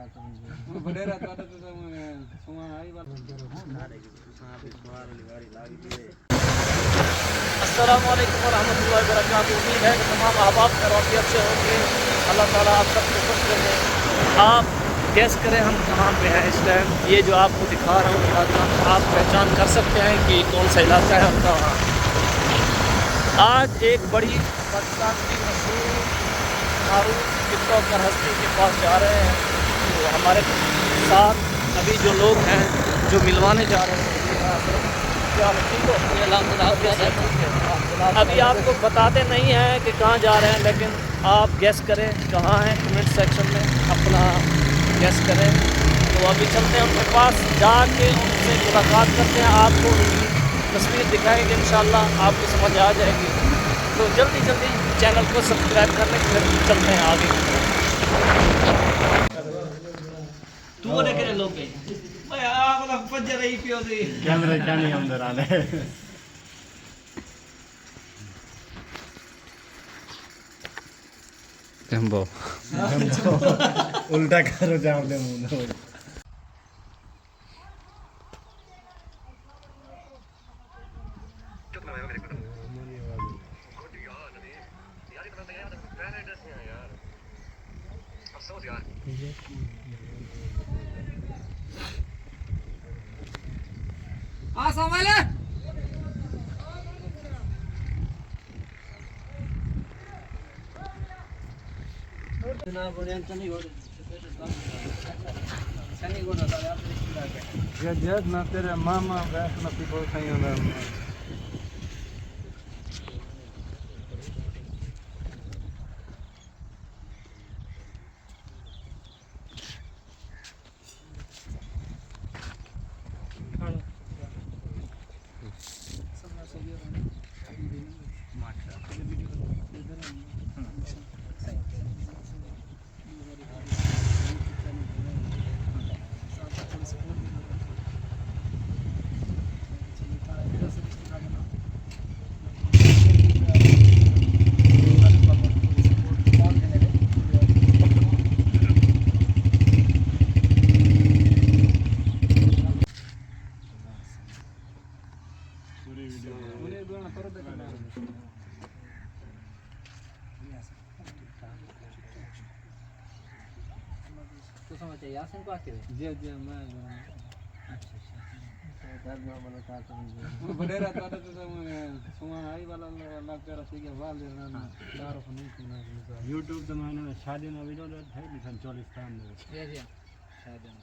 अस्सलामुअलैकुम वरहमतुल्लाहि वबरकातुहू। उम्मीद है कि तमाम अहबाब खैरियत से होंगे। अल्लाह ताला आप सबको खुश रखे। आप गैस करें हम कहाँ पे हैं इस टाइम। ये जो आपको दिखा रहा हूँ इलाका, आप पहचान कर सकते हैं कि कौन सा इलाका है आपका। वहाँ आज एक बड़ी पाकिस्तान की मशहूर मारूफ टिकटॉकर हस्ती के पास जा रहे हैं। तो हमारे साथ अभी जो लोग हैं जो मिलवाने जा रहे हैं, अभी आपको बताते नहीं हैं कि कहाँ जा रहे हैं, लेकिन आप गैस करें कहाँ हैं, कमेंट सेक्शन में अपना गैस करें। तो अभी चलते हैं उनके पास, जाके उनसे मुलाकात करते हैं, आपको उनकी तस्वीर दिखाएंगे, इंशाल्लाह आपको समझ आ जाएगी। तो जल्दी जल्दी चैनल को सब्सक्राइब करने के लिए चलते हैं आगे। तू लोग कैमरे क्या नहीं अंदर आने उल्टा करो जाओ दे मुंह जज ना तेरे मामा वैष्णो पीपल सही होना तो समझ यासिन को आके जी जी मैं अच्छा दर्द में बोला था तो बड़े रात वाला तो सुमा आई वाला लग कर रही है वाल देना दार को नहीं सुना YouTube तो मैंने शादी में वीडियो है निकल चोलिस्तान में जी जी शादी में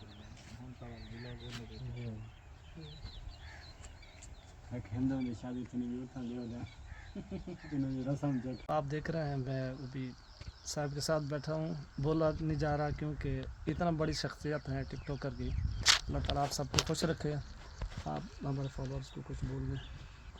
हम तो व्लॉग में एक हिंदू में शादी इतनी भी उठा ले होता इन्होंने रस्म जो आप देख रहे हैं। मैं अभी साहब के साथ बैठा हूँ, बोला नहीं जा रहा क्योंकि इतना बड़ी शख्सियत है टिकटॉकर की। अल्लाह ताला आप सबको खुश रखे। आप हमारे फॉलोअर्स को कुछ बोल दें।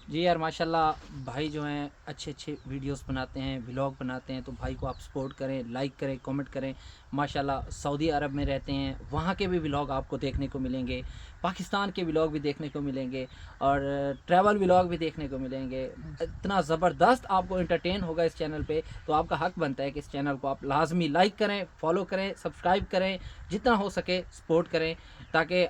जी यार माशाल्लाह भाई जो हैं अच्छे अच्छे वीडियोस बनाते हैं, व्लॉग बनाते हैं, तो भाई को आप सपोर्ट करें, लाइक करें, कमेंट करें। माशाल्लाह सऊदी अरब में रहते हैं, वहाँ के भी व्लॉग आपको देखने को मिलेंगे, पाकिस्तान के व्लॉग भी देखने को मिलेंगे और ट्रैवल व्लॉग भी देखने को मिलेंगे। इतना ज़बरदस्त आपको एंटरटेन होगा इस चैनल पे, तो आपका हक बनता है कि इस चैनल को आप लाजमी लाइक करें, फॉलो करें, सब्सक्राइब करें, जितना हो सके सपोर्ट करें, ताकि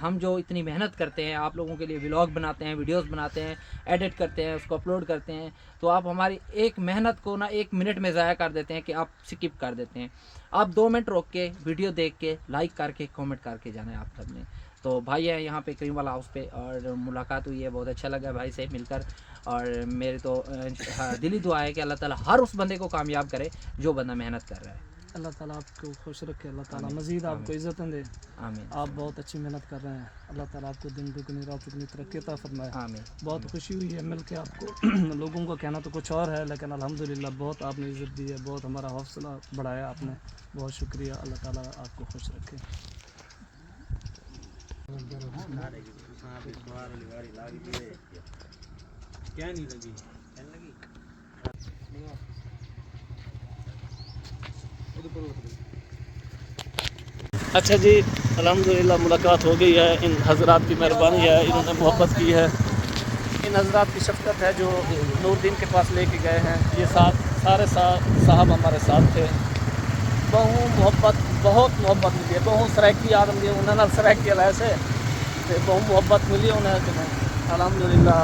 हम जो इतनी मेहनत करते हैं, आप लोगों के लिए व्लॉग बनाते हैं, वीडियोस बनाते हैं, एडिट करते हैं, उसको अपलोड करते हैं, तो आप हमारी एक मेहनत को ना 1 मिनट में ज़ाया कर देते हैं कि आप स्किप कर देते हैं। आप 2 मिनट रोक के वीडियो देख के लाइक करके कमेंट करके जाना है आप सब ने। तो भाई है यहाँ पे करीम वाला हाउस पे और मुलाकात हुई है, बहुत अच्छा लगा भाई से मिलकर। और मेरे तो दिली दुआ है कि अल्लाह ताला हर उस बंदे को कामयाब करे जो बंदा मेहनत कर रहा है। अल्लाह ताला आपको खुश रखे, अल्लाह ताला मज़ीद आपको इज़्ज़तें दे। आमीन। आप बहुत अच्छी मेहनत कर रहे हैं, अल्लाह ताला आपको दिन दुगनी रात दुगनी तरक्की अता फरमाए। आमीन। बहुत खुशी हुई है मिल के आपको। लोगों को कहना तो कुछ और है, लेकिन अल्हम्दुलिल्लाह बहुत आपने इज़्ज़त दी है, बहुत हमारा हौसला बढ़ाया आपने। बहुत शुक्रिया, अल्लाह ताला आपको खुश रखे। क्या नहीं लगी अच्छा जी, अल्हम्दुलिल्लाह मुलाकात हो गई है। इन हज़रात की मेहरबानी है, इन्होंने मोहब्बत की है। इन हज़रात की शफ़क़त है जो नूरुद्दीन के पास लेके गए हैं। ये सारे साहब हमारे साथ थे। बहु मोहब्बत बहुत मुहब्बत मिली है, बहुत सराकी आदमी उन्होंने सराकी ऐसे तो बहुत मुहब्बत मिली उन्हें अल्हम्दुलिल्लाह।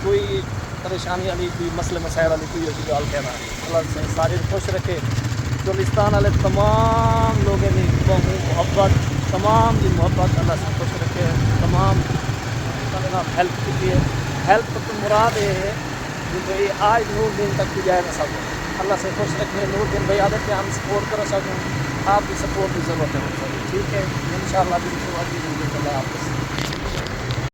कोई परेशानी वाली कोई मसले मसाइल वाली कोई ऐसी गल कहना अल्लाह से सारे खुश रखे। चोलिस्तान वाले तमाम लोगों की बहुत मुहब्बत, तमाम की मुहब्बत अल्लाह से खुश रखे। तमाम हेल्प की है, हेल्प तो मुराद ये है कि भाई आज नूर दिन तक की जाए ना सब अल्लाह से खुश रखे। नूर दिन भाई आदत के हम सपोर्ट कर सकें, आपकी सपोर्ट की ज़रूरत है। ठीक है, इंशाअल्लाह।